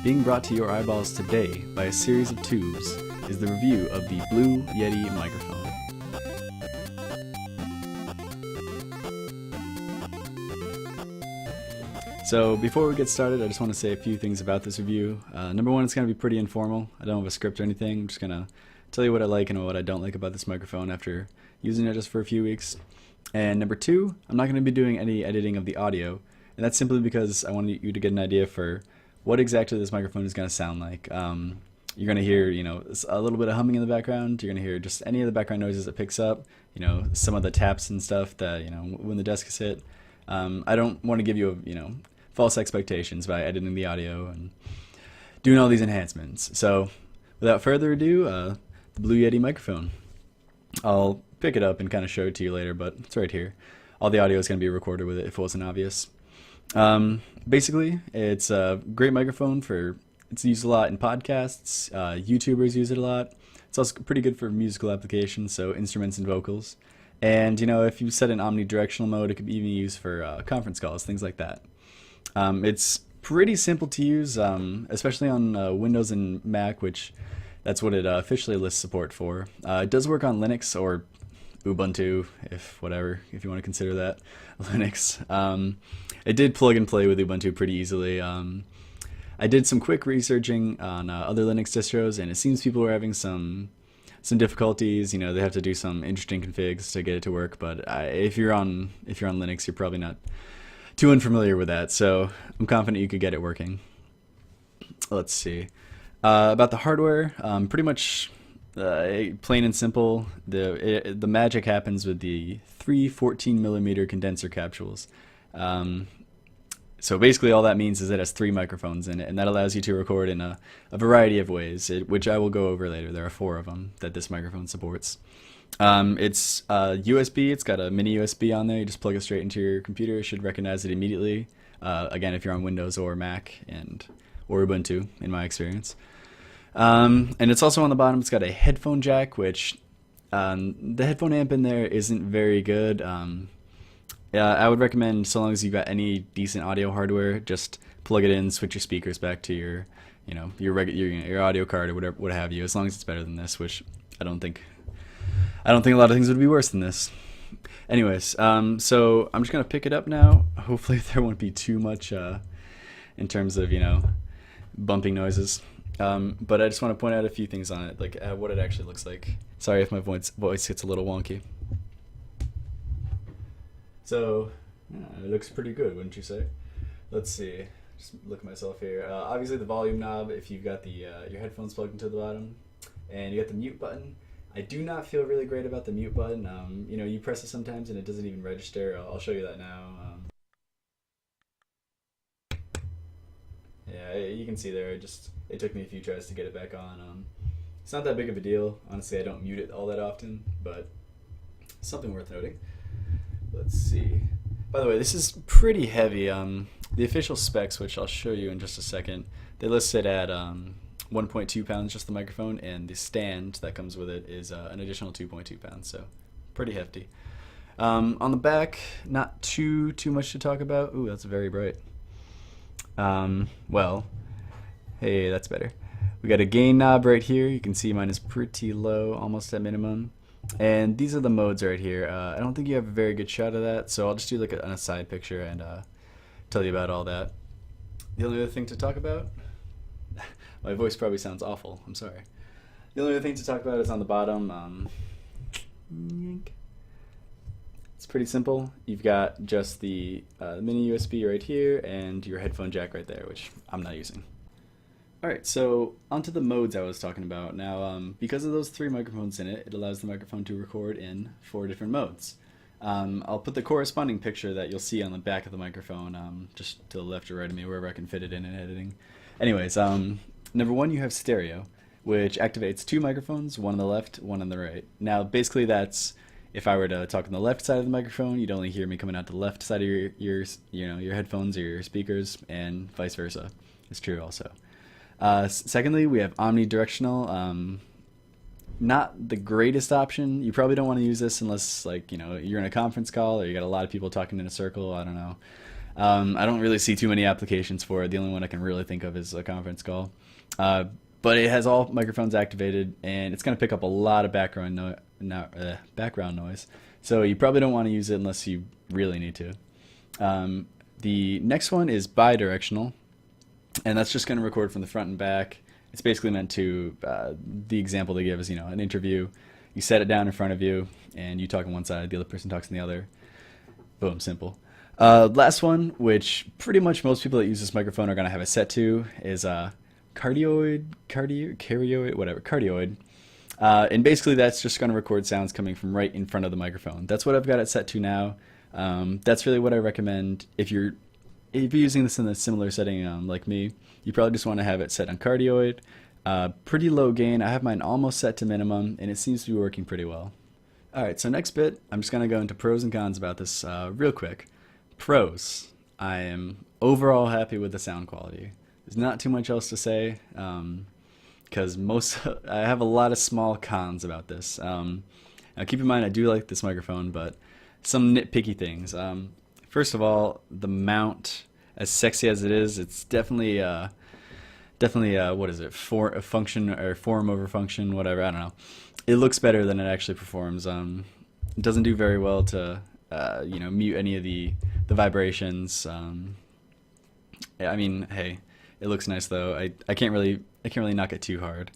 Being brought to your eyeballs today by a series of tubes is the review of the Blue Yeti microphone. So before we get started, I just want to say a few things about this review. Number one, it's going to be pretty informal. I don't have a script or anything. I'm just going to tell you what I like and what I don't like about this microphone after using it just for a few weeks. And number two, I'm not going to be doing any editing of the audio, and that's simply because I want you to get an idea for what exactly this microphone is going to sound like. You're going to hear, a little bit of humming in the background. You're going to hear just any of the background noises it picks up, some of the taps and stuff that, when the desk is hit. I don't want to give you, false expectations by editing the audio and doing all these enhancements. So without further ado, the Blue Yeti microphone. I'll pick it up and kind of show it to you later, but it's right here. All the audio is going to be recorded with it if it wasn't obvious. Basically, it's a great microphone it's used a lot in podcasts. YouTubers use it a lot. It's also pretty good for musical applications, so instruments and vocals. And, if you set an omnidirectional mode, it could be even used for conference calls, things like that. It's pretty simple to use, especially on Windows and Mac, which that's what it officially lists support for. It does work on Linux or Ubuntu, if you want to consider that Linux. It did plug and play with Ubuntu pretty easily. I did some quick researching on other Linux distros, and it seems people are having some difficulties. They have to do some interesting configs to get it to work. But if you're on Linux, you're probably not too unfamiliar with that. So I'm confident you could get it working. Let's see about the hardware. Pretty much plain and simple. The magic happens with the 3 14mm condenser capsules. So basically all that means is it has 3 microphones in it, and that allows you to record in a variety of ways, which I will go over later. There are 4 of them that this microphone supports. It's USB. It's got a mini USB on there. You just plug it straight into your computer. It should recognize it immediately. Again, if you're on Windows or Mac or Ubuntu, in my experience. And it's also on the bottom. It's got a headphone jack, which the headphone amp in there isn't very good. I would recommend, so long as you've got any decent audio hardware, just plug it in, switch your speakers back to your audio card or whatever, what have you. As long as it's better than this, which I don't think a lot of things would be worse than this. Anyways, so I'm just gonna pick it up now. Hopefully there won't be too much in terms of bumping noises. But I just want to point out a few things on it, like what it actually looks like. Sorry if my voice gets a little wonky. So, it looks pretty good, wouldn't you say? Let's see. Just look at myself here. Obviously, the volume knob, if you've got your headphones plugged into the bottom, and you got the mute button. I do not feel really great about the mute button. You press it sometimes and it doesn't even register. I'll show you that now. Yeah, you can see there. It took me a few tries to get it back on. It's not that big of a deal. Honestly, I don't mute it all that often, but something worth noting. Let's see. By the way, this is pretty heavy. The official specs, which I'll show you in just a second, they list it at 1.2 pounds, just the microphone, and the stand that comes with it is an additional 2.2 pounds, so pretty hefty. On the back, not too much to talk about. Ooh, that's very bright. Well, hey, that's better. We got a gain knob right here. You can see mine is pretty low, almost at minimum. And these are the modes right here. I don't think you have a very good shot of that, so I'll just do like an aside picture and tell you about all that. The only other thing to talk about, my voice probably sounds awful, I'm sorry. The only other thing to talk about is on the bottom. It's pretty simple. You've got just the mini USB right here and your headphone jack right there, which I'm not using. Alright, so onto the modes I was talking about. Now, because of those 3 microphones in it, it allows the microphone to record in 4 different modes. I'll put the corresponding picture that you'll see on the back of the microphone, just to the left or right of me, wherever I can fit it in editing. Anyways, number 1, you have stereo, which activates 2 microphones, one on the left, one on the right. Now, basically that's, if I were to talk on the left side of the microphone, you'd only hear me coming out the left side of your headphones or your speakers, and vice versa. It's true also. Secondly, we have omnidirectional. Not the greatest option. You probably don't want to use this unless, you're in a conference call or you got a lot of people talking in a circle. I don't know. I don't really see too many applications for it. The only one I can really think of is a conference call. Uh, but it has all microphones activated, and it's going to pick up a lot of background noise. So you probably don't want to use it unless you really need to. The next one is bidirectional, and that's just going to record from the front and back. It's basically meant to, the example they give is, an interview. You set it down in front of you, and you talk on one side, the other person talks on the other. Boom, simple. Last one, which pretty much most people that use this microphone are going to have it set to, is cardioid. And basically that's just going to record sounds coming from right in front of the microphone. That's what I've got it set to now. That's really what I recommend. If you're using this in a similar setting like me, you probably just want to have it set on cardioid. Pretty low gain. I have mine almost set to minimum, and it seems to be working pretty well. Alright, so next bit, I'm just going to go into pros and cons about this real quick. Pros. I am overall happy with the sound quality. There's not too much else to say, because I have a lot of small cons about this. Now keep in mind I do like this microphone, but some nitpicky things. First of all, the mount, as sexy as it is, it's definitely what is it? For a function or form over function, whatever. I don't know. It looks better than it actually performs. It doesn't do very well to mute any of the vibrations. I mean, hey, it looks nice though. I can't really knock it too hard.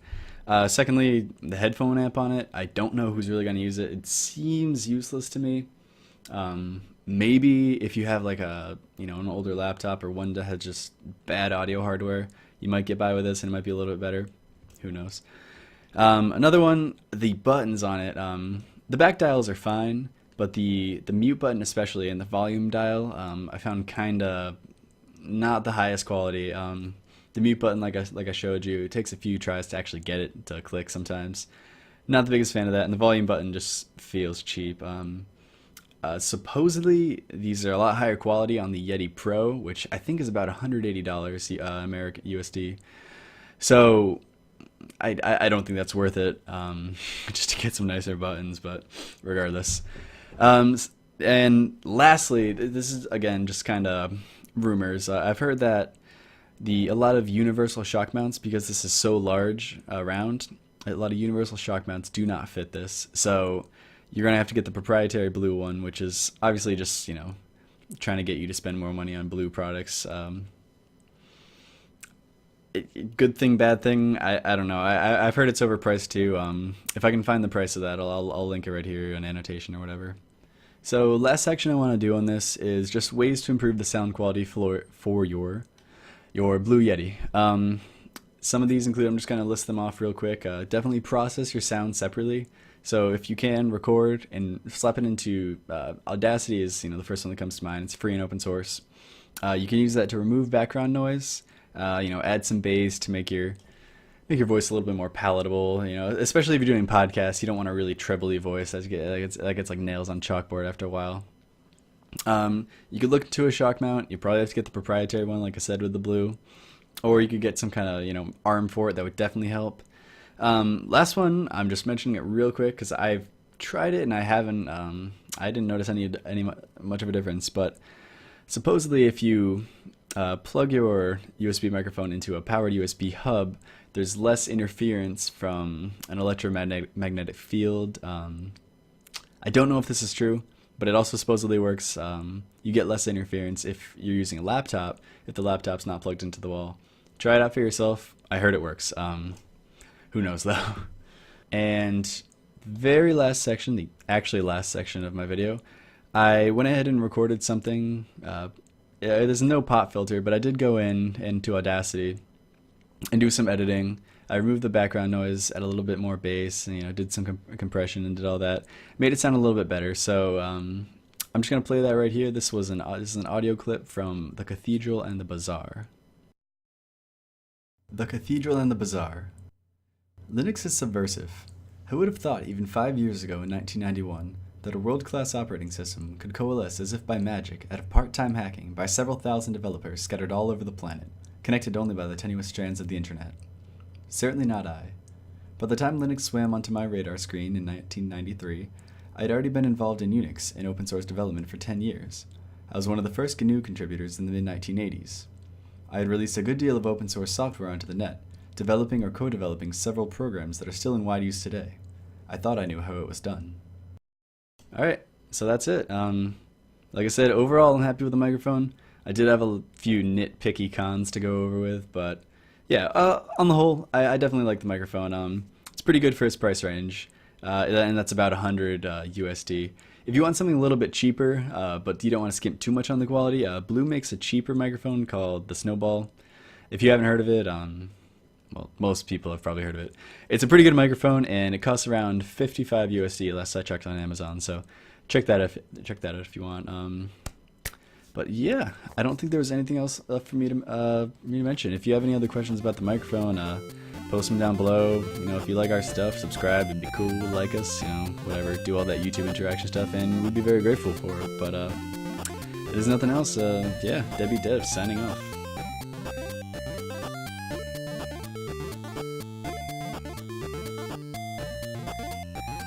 Secondly, the headphone amp on it, I don't know who's really going to use it. It seems useless to me. Maybe if you have like an older laptop or one that has just bad audio hardware, you might get by with this and it might be a little bit better. Who knows? Another one, the buttons on it. The back dials are fine, but the mute button especially and the volume dial, I found kind of not the highest quality. The mute button, like I showed you, it takes a few tries to actually get it to click sometimes. Not the biggest fan of that, and the volume button just feels cheap. Supposedly, these are a lot higher quality on the Yeti Pro, which I think is about $180 American USD. So I don't think that's worth it, just to get some nicer buttons, but regardless. And lastly, this is again just kind of rumors. I've heard that a lot of universal shock mounts, because this is so large around, a lot of universal shock mounts do not fit this. So you're going to have to get the proprietary blue one, which is obviously just, trying to get you to spend more money on blue products. Good thing, bad thing, I don't know. I've heard it's overpriced too. If I can find the price of that, I'll link it right here, an annotation or whatever. So last section I want to do on this is just ways to improve the sound quality for your Blue Yeti. Some of these include, I'm just going to list them off real quick. Definitely process your sound separately. So if you can, record and slap it into Audacity is the first one that comes to mind. It's free and open source. You can use that to remove background noise. Add some bass to make your voice a little bit more palatable. Especially if you're doing podcasts, you don't want a really trebly voice. That gets like nails on chalkboard after a while. You could look into a shock mount. You probably have to get the proprietary one, like I said with the blue, or you could get some kind of arm for it. That would definitely help. Last one, I'm just mentioning it real quick because I've tried it and I haven't. I didn't notice any much of a difference. But supposedly, if you plug your USB microphone into a powered USB hub, there's less interference from an electromagnetic field. I don't know if this is true, but it also supposedly works. You get less interference if you're using a laptop, if the laptop's not plugged into the wall. Try it out for yourself. I heard it works. Who knows though? And very last section, the actually last section of my video, I went ahead and recorded something. There's no pop filter, but I did go into Audacity and do some editing. I removed the background noise, added a little bit more bass, and did some compression and did all that. Made it sound a little bit better. So I'm just gonna play that right here. This is an audio clip from The Cathedral and the Bazaar. The Cathedral and the Bazaar. Linux is subversive. Who would have thought even 5 years ago in 1991 that a world-class operating system could coalesce as if by magic out of part-time hacking by several thousand developers scattered all over the planet, connected only by the tenuous strands of the internet? Certainly not I. By the time Linux swam onto my radar screen in 1993, I had already been involved in Unix and open source development for 10 years. I I was one of the first GNU contributors in the mid-1980s. I had released a good deal of open source software onto the net, developing or co-developing several programs that are still in wide use today. I thought I knew how it was done. Alright, so that's it. Like I said, overall I'm happy with the microphone. I did have a few nitpicky cons to go over with, but yeah, on the whole, I definitely like the microphone. It's pretty good for its price range, and that's about 100 USD. If you want something a little bit cheaper, but you don't want to skimp too much on the quality, Blue makes a cheaper microphone called the Snowball. If you haven't heard of it, well, most people have probably heard of it. It's a pretty good microphone, and it costs around 55 USD. Last I checked on Amazon, so check that out if you want. But yeah, I don't think there was anything else left for me to mention. If you have any other questions about the microphone, post them down below. You know, if you like our stuff, subscribe. It'd be cool. Like us, you know, whatever. Do all that YouTube interaction stuff, and we'd be very grateful for it. But if there's nothing else, yeah, Deadbeat Dev signing off.